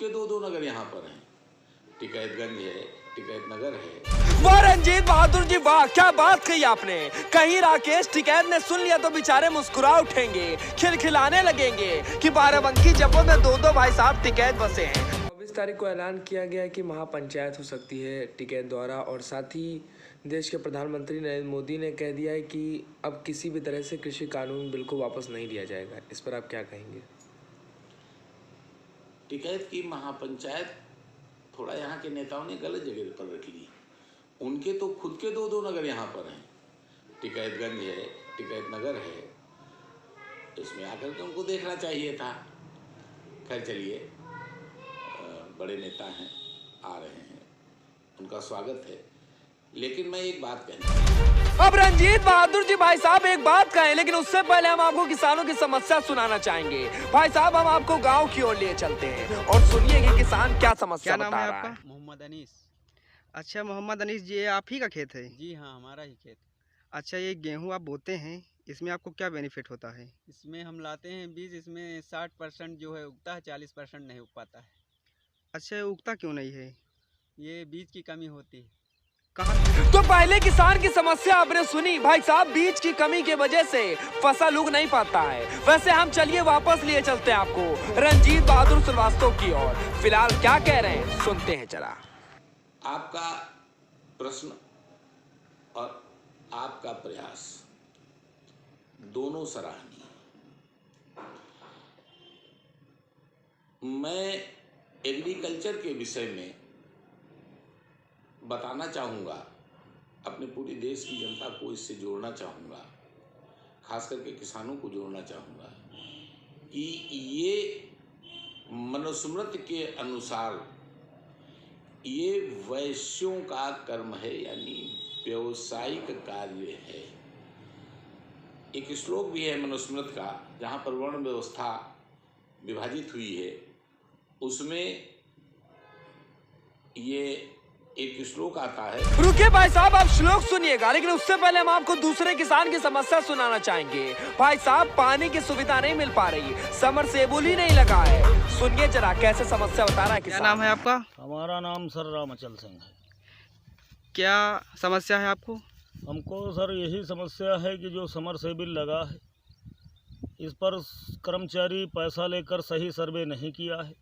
के दो दो नगर यहाँ पर हैं, टिकैतगंज है, टिकैत नगर है। वाह रंजीत बहादुर जी वाह, क्या बात कही आपने। कहीं राकेश टिकैत ने सुन लिया तो बेचारे मुस्कुरा उठेंगे, खिलखिलाने लगेंगे कि बाराबंकी जब्बों में दो दो भाई साहब टिकैत बसे हैं। 24 तारीख को ऐलान किया गया है कि महापंचायत हो सकती है टिकैत द्वारा, और साथ ही देश के प्रधानमंत्री नरेंद्र मोदी ने कह दिया है कि अब किसी भी तरह से कृषि कानून बिल को वापस नहीं लिया जाएगा। इस पर आप क्या कहेंगे? टिकैत की महापंचायत थोड़ा यहाँ के नेताओं ने गलत जगह पर रख ली। उनके तो खुद के दो दो नगर यहाँ पर हैं, टिकैतगंज है, टिकैत नगर है। इसमें आकर के उनको देखना चाहिए था। खैर चलिए, बड़े नेता हैं, आ रहे हैं, उनका स्वागत है। लेकिन मैं एक बात कहना, अब रंजीत बहादुर जी भाई साहब एक बात कहें, लेकिन उससे पहले हम आपको किसानों की समस्या सुनाना चाहेंगे। भाई साहब हम आपको गांव की ओर लिए चलते हैं और सुनिए कि किसान क्या समस्या बता रहा है। क्या नाम है आपका? मोहम्मद अनीस। अच्छा मोहम्मद अनीस जी, ये आप ही का खेत है? जी हाँ, हमारा ही खेत। अच्छा, ये गेहूं आप बोते हैं, इसमें आपको क्या बेनिफिट होता है? इसमें हम लाते हैं बीज, इसमें 60% जो है उगता है, 40% नहीं उग पाता है। अच्छा, ये उगता क्यों नहीं है? ये बीज की कमी होती है। तो पहले किसान की समस्या आपने सुनी। भाई साहब बीज की कमी की वजह से फसल उग नहीं पाता है। वैसे हम चलिए वापस लिए चलते हैं आपको रंजीत बहादुर श्रीवास्तव की ओर। फिलहाल क्या कह रहे हैं सुनते हैं चला। आपका प्रश्न और आपका प्रयास दोनों सराहनीय। मैं एग्रीकल्चर के विषय में बताना चाहूँगा, अपने पूरे देश की जनता को इससे जोड़ना चाहूँगा, खास करके किसानों को जोड़ना चाहूँगा कि ये मनुस्मृति के अनुसार ये वैश्यों का कर्म है, यानी व्यावसायिक कार्य है। एक श्लोक भी है मनुस्मृति का, जहाँ पर वर्ण व्यवस्था विभाजित हुई है, उसमें ये एक श्लोक आता है। रुकिए भाई साहब, आप श्लोक सुनिएगा, लेकिन उससे पहले हम आपको दूसरे किसान की समस्या सुनाना चाहेंगे। भाई साहब पानी की सुविधा नहीं मिल पा रही, समरसेबुल ही नहीं लगा है। सुनिए जरा कैसे समस्या बता रहा है क्या किसान। नाम है आपका? हमारा नाम सर रामचल सिंह है। क्या समस्या है आपको? हमको सर यही समस्या है कि जो समरसेबुल लगा है, इस पर कर्मचारी पैसा लेकर सही सर्वे नहीं किया है।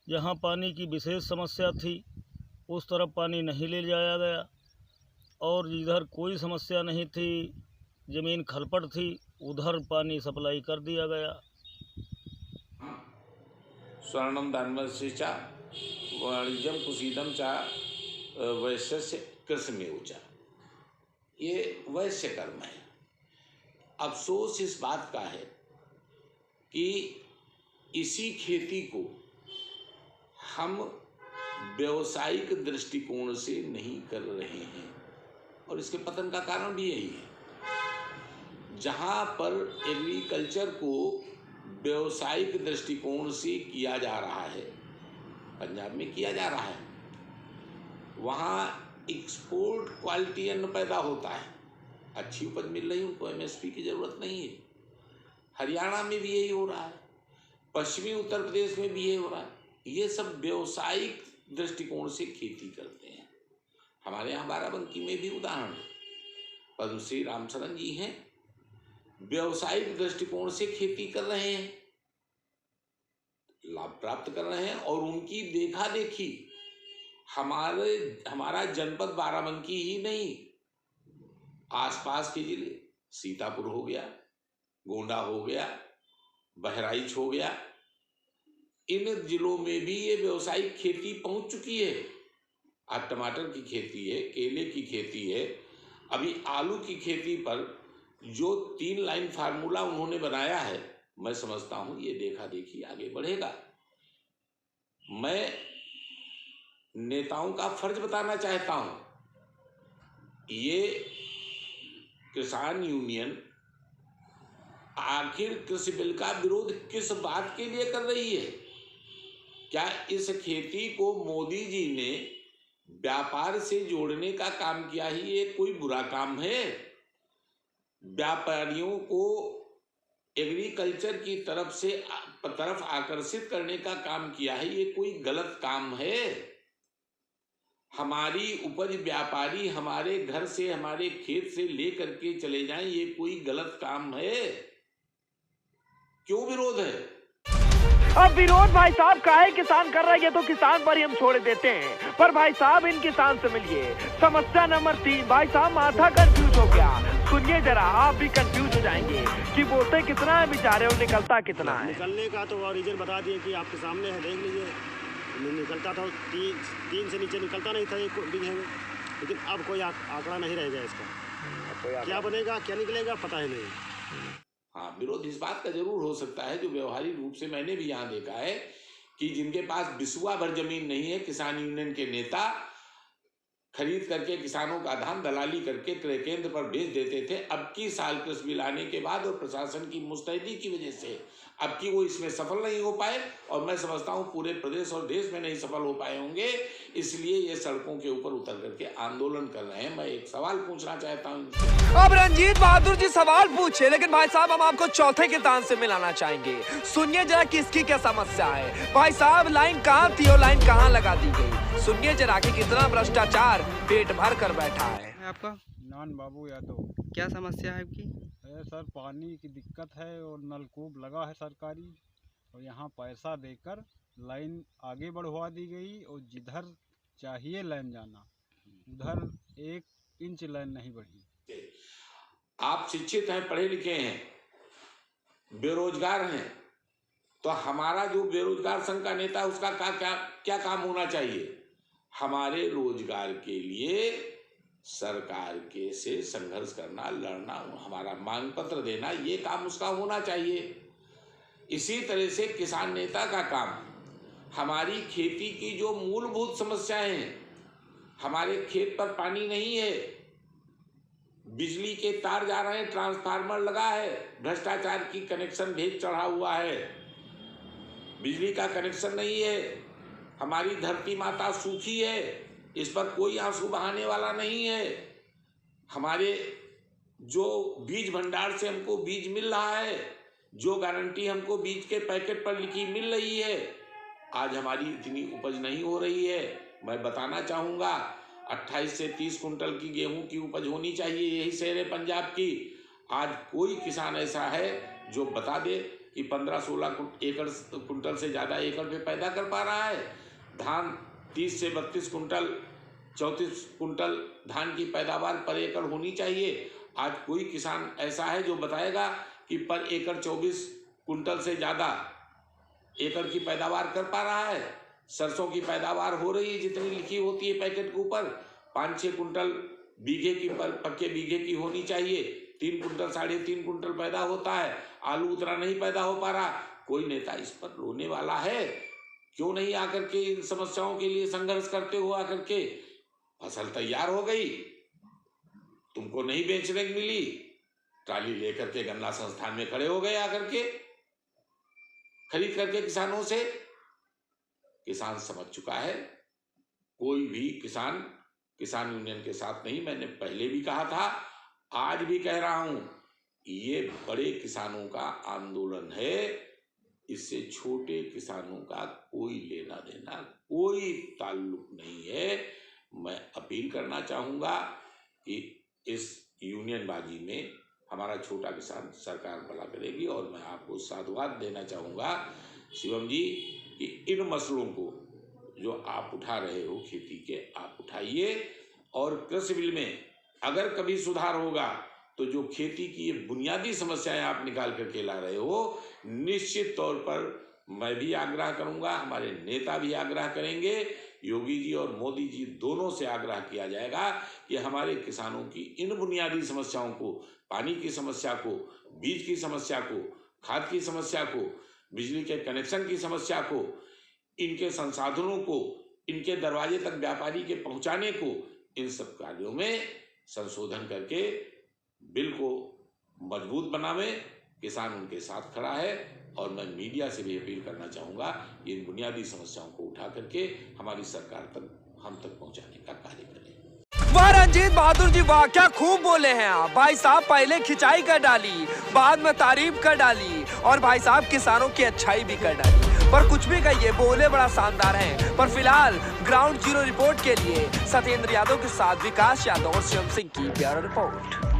जहाँ पानी की विशेष समस्या थी उस तरफ पानी नहीं ले जाया गया, और जिधर कोई समस्या नहीं थी, ज़मीन खलपट थी, उधर पानी सप्लाई कर दिया गया। स्वर्णम दानवस्य च वाणिज्यम कुसीदम च वैश्यस्य कृषिमेव च, ये वैश्य कर्म है। अफसोस इस बात का है कि इसी खेती को हम व्यावसायिक दृष्टिकोण से नहीं कर रहे हैं, और इसके पतन का कारण भी यही है। जहाँ पर एग्रीकल्चर को व्यावसायिक दृष्टिकोण से किया जा रहा है, पंजाब में किया जा रहा है, वहाँ एक्सपोर्ट क्वालिटी अन्न पैदा होता है, अच्छी उपज मिल रही है, उनको एमएसपी की ज़रूरत नहीं है। हरियाणा में भी यही हो रहा है, पश्चिमी उत्तर प्रदेश में भी यही हो रहा है। ये सब व्यावसायिक दृष्टिकोण से खेती करते हैं। हमारे यहाँ बाराबंकी में भी उदाहरण है, पद्मश्री रामचरण जी हैं, व्यावसायिक दृष्टिकोण से खेती कर रहे हैं, लाभ प्राप्त कर रहे हैं, और उनकी देखा देखी हमारा जनपद बाराबंकी ही नहीं, आसपास के जिले, सीतापुर हो गया, गोंडा हो गया, बहराइच हो गया, इन जिलों में भी ये व्यावसायिक खेती पहुंच चुकी है। आज टमाटर की खेती है, केले की खेती है, अभी आलू की खेती पर जो 3 लाइन फार्मूला उन्होंने बनाया है, मैं समझता हूं ये देखा देखी आगे बढ़ेगा। मैं नेताओं का फर्ज बताना चाहता हूं, ये किसान यूनियन आखिर कृषि बिल का विरोध किस बात के लिए कर रही है? क्या इस खेती को मोदी जी ने व्यापार से जोड़ने का काम किया ही ये कोई बुरा काम है? व्यापारियों को एग्रीकल्चर की तरफ आकर्षित करने का काम किया है, ये कोई गलत काम है? हमारी उपज व्यापारी हमारे घर से, हमारे खेत से लेकर के चले जाएं, ये कोई गलत काम है? क्यों विरोध है? अब विरोध भाई साहब काहे किसान कर रहा है, ये तो किसान पर ही हम छोड़ देते हैं। पर भाई साहब इन किसान से मिलिए। समस्या नंबर 3, भाई साहब माथा कंफ्यूज हो गया। सुनिए जरा, आप भी कंफ्यूज हो जाएंगे कि बोलते कितना है बेचारे और निकलता कितना है। निकलने का तो रीजन बता दिए कि आपके सामने है, देख लीजिए। निकलता था 3 से नीचे निकलता नहीं था एक बीघे में, लेकिन अब कोई आंकड़ा नहीं रह गया इसका। क्या बनेगा क्या निकलेगा पता ही नहीं। हाँ, विरोध इस बात का जरूर हो सकता है, जो व्यवहारिक रूप से मैंने भी यहाँ देखा है कि जिनके पास बिस्वा भर जमीन नहीं है, किसान यूनियन के नेता खरीद करके किसानों का धान दलाली करके क्रय केंद्र पर बेच देते थे। अब की साल कृषि बिल आने के बाद और प्रशासन की मुस्तैदी की वजह से अब की वो इसमें सफल नहीं हो पाए, और मैं समझता हूँ पूरे प्रदेश और देश में नहीं सफल हो पाए होंगे, इसलिए ये सड़कों के ऊपर उतर करके आंदोलन कर रहे हैं। मैं एक सवाल पूछना चाहता हूँ। अब रंजीत बहादुर जी सवाल पूछे, लेकिन भाई साहब हम आपको चौथे किसान से मिलाना चाहेंगे। सुनिए जरा किसकी क्या समस्या है। भाई साहब लाइन कहाँ थी और लाइन कहाँ लगा दी गई, सुनिए जरा कि कितना भ्रष्टाचार पेट भर कर बैठा है। आपका नान बाबू यादव। क्या समस्या है आपकी? सर पानी की दिक्कत है और नलकूप लगा है सरकारी, और यहाँ पैसा देकर लाइन आगे बढ़वा दी गई, और जिधर चाहिए लाइन जाना उधर 1 इंच लाइन नहीं बढ़ी। आप शिक्षित हैं, पढ़े लिखे हैं, बेरोजगार हैं, तो हमारा जो बेरोजगार संघ का नेता उसका क्या काम होना चाहिए? हमारे रोजगार के लिए सरकार के से संघर्ष करना, लड़ना, हमारा मांग पत्र देना, ये काम उसका होना चाहिए। इसी तरह से किसान नेता का काम हमारी खेती की जो मूलभूत समस्याएं हैं, हमारे खेत पर पानी नहीं है, बिजली के तार जा रहे हैं, ट्रांसफार्मर लगा है, भ्रष्टाचार की कनेक्शन भेज चढ़ा हुआ है, बिजली का कनेक्शन नहीं है, हमारी धरती माता सूखी है, इस पर कोई आंसू बहाने वाला नहीं है, हमारे जो बीज भंडार से हमको बीज मिल रहा है, जो गारंटी हमको बीज के पैकेट पर लिखी मिल रही है, आज हमारी इतनी उपज नहीं हो रही है। मैं बताना चाहूँगा 28 से 30 कुंटल की गेहूं की उपज होनी चाहिए, यही शेर है पंजाब की। आज कोई किसान ऐसा है जो बता दे कि 15-16 कुंटल से ज़्यादा एकड़ पे पैदा कर पा रहा है। धान 30 से 32 कुंटल, 34 कुंटल धान की पैदावार पर एकड़ होनी चाहिए। आज कोई किसान ऐसा है जो बताएगा कि पर एकड़ 24 कुंटल से ज़्यादा एकड़ की पैदावार कर पा रहा है। सरसों की पैदावार हो रही है जितनी लिखी होती है पैकेट के ऊपर, 5-6 कुंटल बीघे की पक्के बीघे की होनी चाहिए, 3 कुंटल 3.5 कुंटल पैदा होता है, आलू उतना नहीं पैदा हो पा रहा। कोई नेता इस पर रोने वाला है? क्यों नहीं आकर के इन समस्याओं के लिए संघर्ष करते हो? आकर के फसल तैयार हो गई, तुमको नहीं बेचने की मिली, ट्राली लेकर के गन्ना संस्थान में खड़े हो गए, आकर के खरीद करके किसानों से। किसान समझ चुका है, कोई भी किसान यूनियन के साथ नहीं। मैंने पहले भी कहा था, आज भी कह रहा हूं, ये बड़े किसानों का आंदोलन है, इससे छोटे किसानों का कोई लेना देना, कोई ताल्लुक नहीं है। मैं अपील करना चाहूँगा कि इस यूनियनबाजी में हमारा छोटा किसान सरकार भला करेगी। और मैं आपको साधुवाद देना चाहूँगा शिवम जी कि इन मसलों को जो आप उठा रहे हो खेती के, आप उठाइए, और कृषि बिल में अगर कभी सुधार होगा तो जो खेती की ये बुनियादी समस्याएं आप निकाल करके ला रहे हो, निश्चित तौर पर मैं भी आग्रह करूंगा, हमारे नेता भी आग्रह करेंगे, योगी जी और मोदी जी दोनों से आग्रह किया जाएगा कि हमारे किसानों की इन बुनियादी समस्याओं को, पानी की समस्या को, बीज की समस्या को, खाद की समस्या को, बिजली के कनेक्शन की समस्या को, इनके संसाधनों को इनके दरवाजे तक व्यापारी के पहुंचाने को, इन सब कार्यों में संशोधन करके बिल को मजबूत बनावे। किसान उनके साथ खड़ा है, और मैं मीडिया से भी अपील करना चाहूँगा इन बुनियादी समस्याओं को उठा करके हमारी सरकार तक, हम तक पहुँचाने का कार्य करें। वाह रंजीत बहादुर जी वाह, क्या खूब बोले हैं आप। भाई साहब पहले खिंचाई कर डाली, बाद में तारीफ कर डाली और भाई साहब किसानों की अच्छाई भी कर डाली। पर कुछ भी कहिए, बोले बड़ा शानदार हैं। पर फिलहाल ग्राउंड जीरो रिपोर्ट के लिए सत्येंद्र यादव के साथ विकास यादव और शिवम सिंह की ब्यूरो रिपोर्ट।